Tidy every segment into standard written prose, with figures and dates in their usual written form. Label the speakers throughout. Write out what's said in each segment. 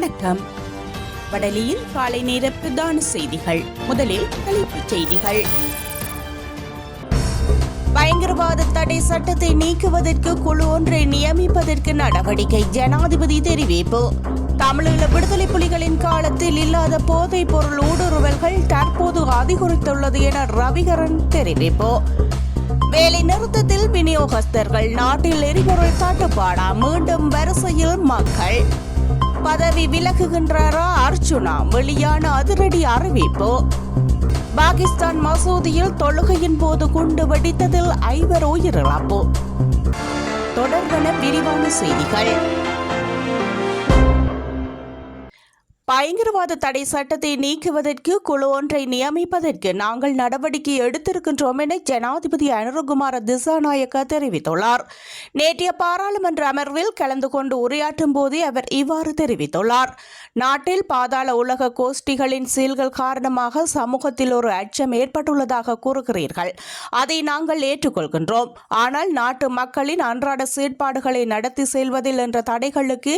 Speaker 1: வணக்கம். வடலியில் காலை நேர பிரதான செய்திகள். முதலில் தலைப்புச் செய்திகள். பயங்கரவாத தடை சட்டத்தை நீக்குவதற்கு குழு ஒன்றை நியமிப்பதற்கு நடவடிக்கை, ஜனாதிபதி தெரிவிப்பு. தமிழீழ விடுதலை புலிகளின் காலத்தில் இல்லாத போதைப் பொருள் ஊடுருவல்கள் தற்போது அதிகரித்துள்ளது என ரவிகரன் தெரிவிப்பு. வேலை நிறுத்தத்தில் விநியோகஸ்தர்கள், நாட்டில் எரிபொருள் தட்டுப்பாடா, மீண்டும் வரிசையில் மக்கள். பதவி விலகுகின்றாரா அர்ச்சுனா, வெளியான அதிரடி அறிவிப்பு. பாகிஸ்தான் மசூதியில் தொழுகையின் போது குண்டு வெடித்ததில் 5 உயிரிழப்பு. தொடர்பான விரிவான செய்திகள். பயங்கரவாத தடை சட்டத்தை நீக்குவதற்கு குழு ஒன்றை நியமிப்பதற்கு நாங்கள் நடவடிக்கை எடுத்திருக்கின்றோம் என ஜனாதிபதி அனுரகுமார திசாநாயக்க தெரிவித்துள்ளார். நேற்றைய பாராளுமன்ற அமர்வில் கலந்து கொண்டு உரையாற்றும் போதே அவர் இவ்வாறு தெரிவித்துள்ளார். நாட்டில் பாதாள உலக கோஷ்டிகளின் சீல்கள் காரணமாக சமூகத்தில் ஒரு அச்சம் ஏற்பட்டுள்ளதாக கூறுகிறீர்கள். அதை நாங்கள் ஏற்றுக்கொள்கின்றோம். ஆனால் நாட்டு மக்களின் அன்றாட செயற்பாடுகளை நடத்தி செல்வதில் என்ற தடைகளுக்கு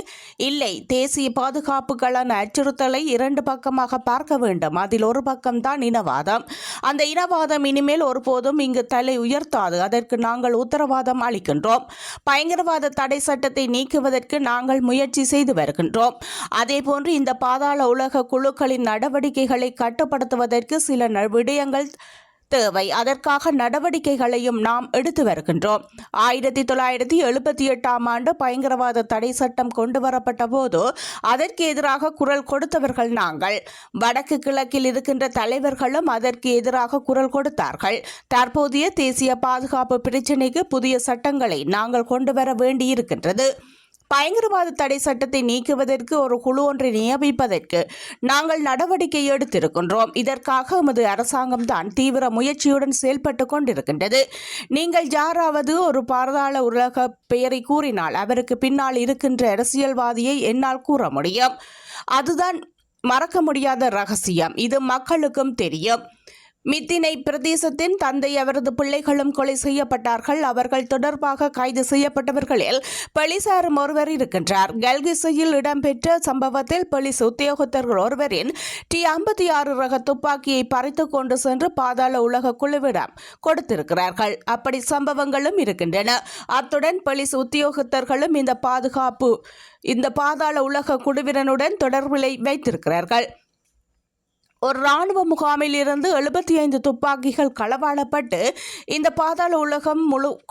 Speaker 1: இல்லை. தேசிய பாதுகாப்புகளான அச்சுறுத்தலை 2 பக்கமாக பார்க்க வேண்டும். அதில் ஒரு பக்கம்தான் இனவாதம். அந்த இனவாதம் இனிமேல் ஒருபோதும் இங்கு தலை உயர்த்தாது. அதற்கு நாங்கள் உத்தரவாதம் அளிக்கின்றோம். பயங்கரவாத தடை சட்டத்தை நீக்குவதற்கு நாங்கள் முயற்சி செய்து வருகின்றோம். அதேபோன்று இந்த பாதாள உலக குழுக்களின் நடவடிக்கைகளை கட்டுப்படுத்துவதற்கு சில விடயங்கள் தேவை. அதற்காக நடவடிக்கைகளையும் நாம் எடுத்து வருகின்றோம். 1978ஆம் ஆண்டு பயங்கரவாத தடை சட்டம் கொண்டுவரப்பட்ட போது அதற்கு எதிராக குரல் கொடுத்தவர்கள் நாங்கள். வடக்கு கிழக்கில் இருக்கின்ற தலைவர்களும் அதற்கு எதிராக குரல் கொடுத்தார்கள். தற்போதைய தேசிய பாதுகாப்பு பிரச்சினைக்கு புதிய சட்டங்களை நாங்கள் கொண்டு வர வேண்டியிருக்கின்றது. பயங்கரவாத தடை சட்டத்தை நீக்குவதற்கு ஒரு குழு ஒன்றை நியமிப்பதற்கு நாங்கள் நடவடிக்கை எடுத்திருக்கின்றோம். இதற்காக எமது அரசாங்கம்தான் தீவிர முயற்சியுடன் செயல்பட்டு கொண்டிருக்கின்றது. நீங்கள் யாராவது ஒரு பாதாள உலக பெயரை கூறினால் அவருக்கு பின்னால் இருக்கின்ற அரசியல்வாதியை என்னால் கூற முடியும். அதுதான் மறக்க முடியாத ரகசியம். இது மக்களுக்கும் தெரியும். மித்தினை பிரதேசத்தின் தந்தை அவரது பிள்ளைகளும் கொலை செய்யப்பட்டார்கள். அவர்கள் தொடர்பாக கைது செய்யப்பட்டவர்களில் போலீசாரும் ஒருவர் இருக்கின்றார். கல்கிசையில் இடம்பெற்ற சம்பவத்தில் போலீஸ் உத்தியோகத்தர்கள் ஒருவரின் T56 ரக துப்பாக்கியை பறித்து கொண்டு சென்று பாதாள உலக குழுவிடம் கொடுத்திருக்கிறார்கள். அப்படி சம்பவங்களும் இருக்கின்றன. அத்துடன் போலீஸ் உத்தியோகத்தர்களும் இந்த பாதாள உலக குழுவினருடன் தொடர்பிலை வைத்திருக்கிறார்கள். ஒரு இராணுவ முகாமில் இருந்து 75 துப்பாக்கிகள் களவாடப்பட்டு இந்த பாதாள உலகம்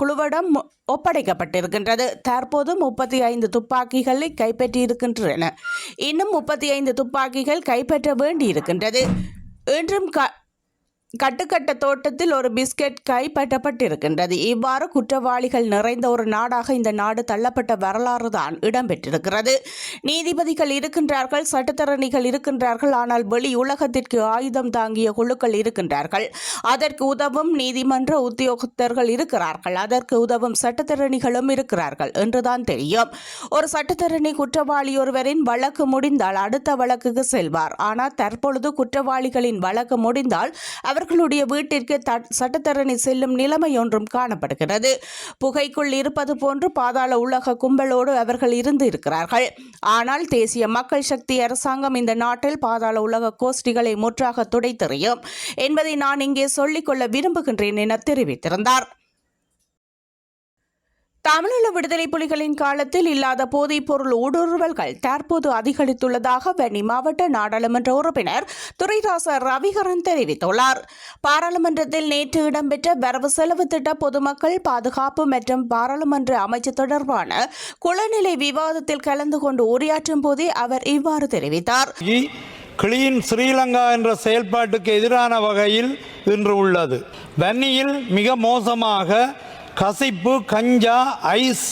Speaker 1: குழுவிடம் ஒப்படைக்கப்பட்டிருக்கின்றது. தற்போது 35 துப்பாக்கிகளை கைப்பற்றியிருக்கின்றன. இன்னும் 35 துப்பாக்கிகள் கைப்பற்ற வேண்டியிருக்கின்றது. இன்றும் கட்டுக்கட்ட தோட்டத்தில் ஒரு பிஸ்கெட் கைப்பற்றப்பட்டிருக்கின்றது. இவ்வாறு குற்றவாளிகள் நிறைந்த ஒரு நாடாக இந்த நாடு தள்ளப்பட்ட வரலாறு தான் இடம்பெற்றிருக்கிறது. நீதிபதிகள் இருக்கின்றார்கள், சட்டத்தரணிகள் இருக்கின்றார்கள். ஆனால் வெளி உலகத்திற்கு ஆயுதம் தாங்கிய குழுக்கள் இருக்கின்றார்கள். அதற்கு உதவும் நீதிமன்ற உத்தியோகத்தர்கள் இருக்கிறார்கள். அதற்கு உதவும் சட்டத்தரணிகளும் இருக்கிறார்கள் என்றுதான் தெரியும். ஒரு சட்டத்தரணி குற்றவாளி ஒருவரின் வழக்கு முடிந்தால் அடுத்த வழக்குக்கு செல்வார். ஆனால் தற்பொழுது குற்றவாளிகளின் வழக்கு முடிந்தால் அவர்களுடைய வீட்டிற்கு சட்டத்தரணி செல்லும் நிலைமை ஒன்றும் காணப்படுகிறது. புகைக்குள் இருப்பது போன்று பாதாள உலக கும்பலோடு அவர்கள் இருந்து இருக்கிறார்கள். ஆனால் தேசிய மக்கள் சக்தி அரசாங்கம் இந்த நாட்டில் பாதாள உலக கோஷ்டிகளை முற்றாக துடைத்தெறியும் என்பதை நான் இங்கே சொல்லிக்கொள்ள விரும்புகின்றேன் என தெரிவித்திருந்தார். தமிழீழ விடுதலை புலிகளின் காலத்தில் இல்லாத போதைப் பொருள் ஊடுருவல்கள் தற்போது அதிகரித்துள்ளதாக வன்னி மாவட்ட நாடாளுமன்ற உறுப்பினர் துரைராச ரவிகரன் தெரிவித்துள்ளார். பாராளுமன்றத்தில் நேற்று இடம்பெற்ற வரவு செலவு திட்ட பொதுமக்கள் பாதுகாப்பு மற்றும் பாராளுமன்ற அமைச்சு தொடர்பான குளநிலை விவாதத்தில் கலந்து கொண்டு உரையாற்றும் போதே அவர் இவ்வாறு தெரிவித்தார்.
Speaker 2: கிளீன் ஸ்ரீலங்கா என்ற செயல்பாட்டுக்கு எதிரான வகையில் இன்று உள்ளது. வன்னியில் மிக மோசமாக கசிப்பு, கஞ்சா, ஐஸ்,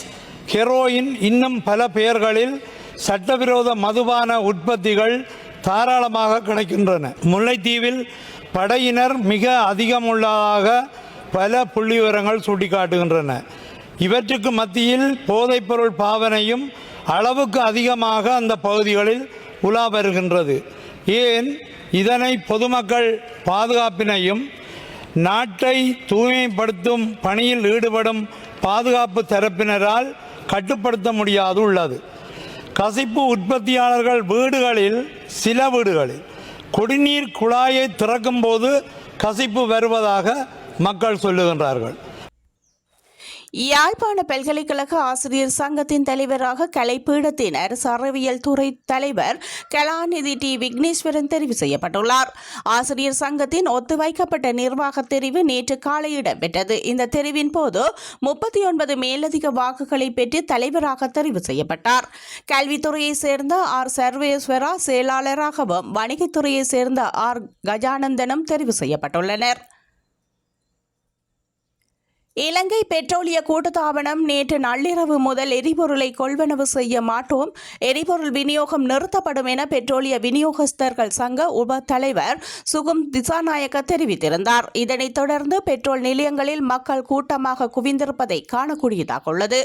Speaker 2: ஹெரோயின் இன்னும் பல பெயர்களில் சட்டவிரோத மதுபான உற்பத்திகள் தாராளமாக கிடைக்கின்றன. முல்லைத்தீவில் படையினர் மிக அதிகமுள்ளதாக பல புள்ளிவிவரங்கள் சுட்டிக்காட்டுகின்றன. இவற்றுக்கு மத்தியில் போதைப்பொருள் பாவனையும் அளவுக்கு அதிகமாக அந்த பகுதிகளில் உலா வருகின்றது. ஏன் இதனை பொதுமக்கள் பாதுகாப்பினையும் நாட்டை தூய்மைப்படுத்தும் பணியில் ஈடுபடும் பாதுகாப்பு தரப்பினரால் கட்டுப்படுத்த முடியாது உள்ளது. கசிப்பு உற்பத்தியாளர்கள் வீடுகளில் சில வீடுகளில் குடிநீர் குழாயை திறக்கும் போது கசிப்பு வருவதாக மக்கள் சொல்லுகின்றார்கள்.
Speaker 1: யாழ்ப்பாண பல்கலைக்கழக ஆசிரியர் சங்கத்தின் தலைவராக கலைப்பீடத்தின் அரசு அறிவியல் துறை தலைவர் கலாநிதி டி விக்னேஸ்வரன் தெரிவு செய்யப்பட்டுள்ளார். ஆசிரியர் சங்கத்தின் ஒத்துவைக்கப்பட்ட நிர்வாக தெரிவு நேற்று காலை இடம்பெற்றது. இந்த தெரிவின் போது 39 மேலதிக வாக்குகளை பெற்று தலைவராக தெரிவு செய்யப்பட்டார். கல்வித்துறையைச் சேர்ந்த ஆர் சர்வேஸ்வரா செயலாளராகவும் வணிகத்துறையைச் சேர்ந்த ஆர் கஜானந்தனும் தெரிவு செய்யப்பட்டுள்ளனர். இலங்கை பெட்ரோலிய கூட்டுத்தாபனம் நேற்று நள்ளிரவு முதல் எரிபொருளை கொள்வனவு செய்ய மாட்டோம், எரிபொருள் விநியோகம் நிறுத்தப்படும் என பெட்ரோலிய விநியோகஸ்தர்கள் சங்க உப தலைவர் சுகும் திசாநாயக்க தெரிவித்திருந்தார். இதனைத் தொடர்ந்து பெட்ரோல் நிலையங்களில் மக்கள் கூட்டமாக குவிந்திருப்பதை காணக்கூடியதாக உள்ளது.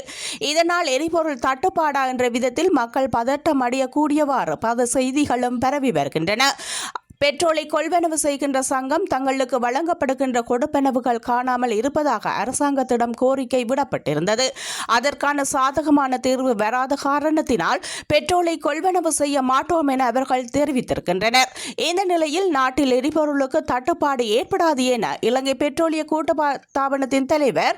Speaker 1: இதனால் எரிபொருள் தட்டுப்பாடா என்ற விதத்தில் மக்கள் பதட்டம் அடையக்கூடியவாறு பல செய்திகளும் பரவி வருகின்றன. பெட்ரோலை கொள்வனவு செய்கின்ற சங்கம் தங்களுக்கு வழங்கப்படுகின்ற கொடுப்பனவுகள் காணாமல் இருப்பதாக அரசாங்கத்திடம் கோரிக்கை விடப்பட்டிருந்தது. அதற்கான சாதகமான தீர்வு வராத காரணத்தினால் பெட்ரோலை கொள்வனவு செய்ய மாட்டோம் என அவர்கள் தெரிவித்திருக்கின்றனர். இந்த நிலையில் நாட்டில் எரிபொருளுக்கு தட்டுப்பாடு ஏற்படாது என இலங்கை பெட்ரோலிய கூட்டுத்தாபனத்தின் தலைவர்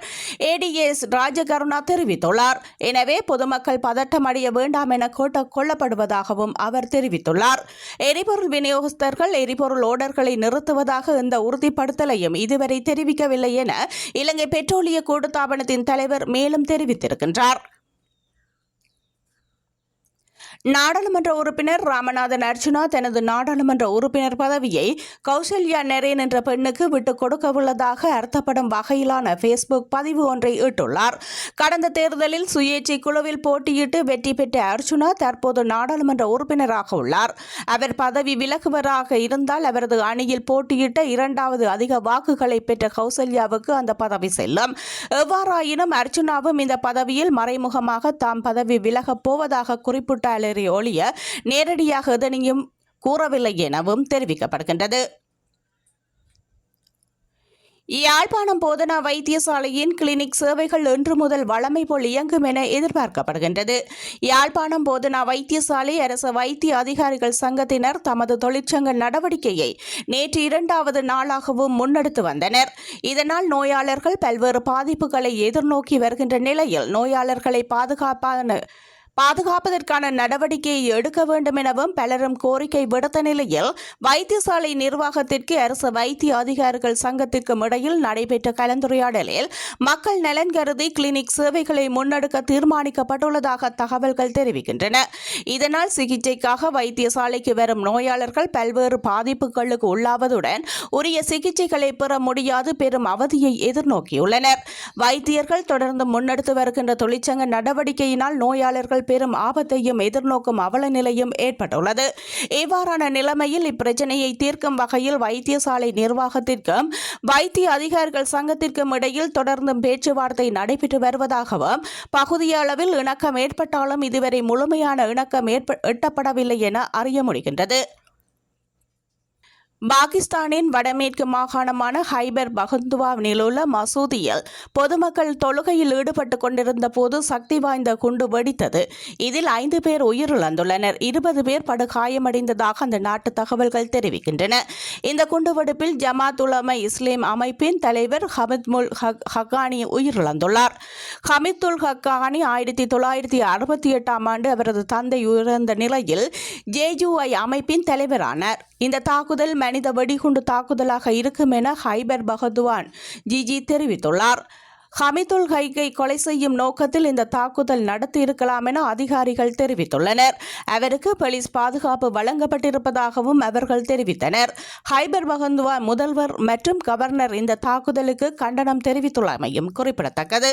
Speaker 1: ADS ராஜகருணா தெரிவித்துள்ளார். எனவே பொதுமக்கள் பதட்டம் அடைய வேண்டாம் என கேட்டுக் கொள்ளப்படுவதாகவும் அவர் தெரிவித்துள்ளார். எரிபொருள் விநியோகஸ்தர்கள் எரிபொருள் ஓடர்களை நிறுத்துவதாக இந்த உறுதிப்படுத்தலையும் இதுவரை தெரிவிக்கவில்லை என இலங்கை பெட்ரோலிய கூட்டுத்தாபனத்தின் தலைவர் மேலும் தெரிவித்திருக்கின்றார். நாடாளுமன்ற உறுப்பினர் ராமநாதன் அர்ச்சுனா தனது நாடாளுமன்ற உறுப்பினர் பதவியை கௌசல்யா நரேன் என்ற பெண்ணுக்கு விட்டுக் கொடுக்கவுள்ளதாக அர்த்தப்படும் வகையிலான ஃபேஸ்புக் பதிவு ஒன்றை இட்டுள்ளார். கடந்த தேர்தலில் சுயேட்சை குழுவில் போட்டியிட்டு வெற்றி பெற்ற அர்ச்சுனா தற்போது நாடாளுமன்ற உறுப்பினராக உள்ளார். அவர் பதவி விலகுவராக இருந்தால் அவரது அணியில் போட்டியிட்ட இரண்டாவது அதிக வாக்குகளை பெற்ற கௌசல்யாவுக்கு அந்த பதவி செல்லும். எவ்வாறாயினும் அர்ச்சுனாவும் இந்த பதவியில் மறைமுகமாக தாம் பதவி விலகப் போவதாக குறிப்பிட்ட ஒழிய நேரடியாக எதனையும் கூறவில்லை எனவும் தெரிவிக்கப்படுகின்றது. யாழ்ப்பாணம் போதனா வைத்தியசாலையின் கிளினிக் சேவைகள் இன்று முதல் வழமை போல் இயங்கும் என எதிர்பார்க்கப்படுகின்றது. யாழ்ப்பாணம் போதனா வைத்தியசாலை அரசு வைத்திய அதிகாரிகள் சங்கத்தினர் தமது தொழிற்சங்க நடவடிக்கையை நேற்று 2வது நாளாகவும் முன்னெடுத்து வந்தனர். இதனால் நோயாளர்கள் பல்வேறு பாதிப்புகளை எதிர்நோக்கி வருகின்ற நிலையில் நோயாளர்களை பாதுகாப்பதற்கான நடவடிக்கையை எடுக்க வேண்டும் எனவும் பலரும் கோரிக்கை விடுத்த நிலையில் வைத்தியசாலை நிர்வாகத்திற்கு அரசு வைத்திய அதிகாரிகள் சங்கத்திற்கும் இடையில் நடைபெற்ற கலந்துரையாடலில் மக்கள் நலன் கருதி கிளினிக் சேவைகளை முன்னெடுக்க தீர்மானிக்கப்பட்டுள்ளதாக தகவல்கள் தெரிவிக்கின்றன. இதனால் சிகிச்சைக்காக வைத்தியசாலைக்கு வரும் நோயாளர்கள் பல்வேறு பாதிப்புகளுக்கு உள்ளாவதுடன் உரிய சிகிச்சைகளை பெற முடியாது பெரும் அவதியை எதிர்நோக்கியுள்ளனர். வைத்தியர்கள் தொடர்ந்து முன்னெடுத்து வருகின்ற தொழிற்சங்க நடவடிக்கையினால் நோயாளர்கள் பெரும் ஆபத்தையும் எதிர்நோக்கும் அவல நிலையும் ஏற்பட்டுள்ளது. இவ்வாறான நிலைமையில் இப்பிரச்சனையை தீர்க்கும் வகையில் வைத்தியசாலை நிர்வாகத்திற்கும் வைத்திய அதிகாரிகள் சங்கத்திற்கும் இடையில் தொடர்ந்தும் பேச்சுவார்த்தை நடைபெற்று வருவதாகவும் பகுதியளவில் இணக்கம் ஏற்பட்டாலும் இதுவரை முழுமையான இணக்கம் எட்டப்படவில்லை என அறிய முடிகின்றது. பாகிஸ்தானின் வடமேற்கு மாகாணமான ஹைபர் பகந்துவாவில் உள்ள மசூதியில் பொதுமக்கள் தொழுகையில் ஈடுபட்டுக் கொண்டிருந்த போது சக்தி வாய்ந்த குண்டு வெடித்தது. இதில் 5 பேர் உயிரிழந்துள்ளனர். 20 பேர் படுகாயமடைந்ததாக அந்த நாட்டு தகவல்கள் தெரிவிக்கின்றன. இந்த குண்டுவெடிப்பில் ஜமாத் உலமா இஸ்லாம் அமைப்பின் தலைவர் ஹமிதுல் ஹக்கானி உயிரிழந்துள்ளார். ஹமிதுல் ஹக்கானி 1968ஆம் ஆண்டு அவரது தந்தை உயிரிழந்த நிலையில் JUI அமைப்பின் தலைவரானார். இந்த தாக்குதல் மனித வெடிகுண்டு தாக்குதலாக இருக்கும் என ஹைபர் பகதுவான் ஜிஜி தெரிவித்துள்ளார். ஹமிதுல் ஹைக்கை கொலை செய்யும் நோக்கத்தில் இந்த தாக்குதல் நடத்தியிருக்கலாம் என அதிகாரிகள் தெரிவித்துள்ளனர். அவருக்கு போலீஸ் பாதுகாப்பு வழங்கப்பட்டிருப்பதாகவும் அவர்கள் தெரிவித்தனர். ஹைபர் பகந்துவா முதல்வர் மற்றும் கவர்னர் இந்த தாக்குதலுக்கு கண்டனம் தெரிவித்துள்ளமையும் குறிப்பிடத்தக்கது.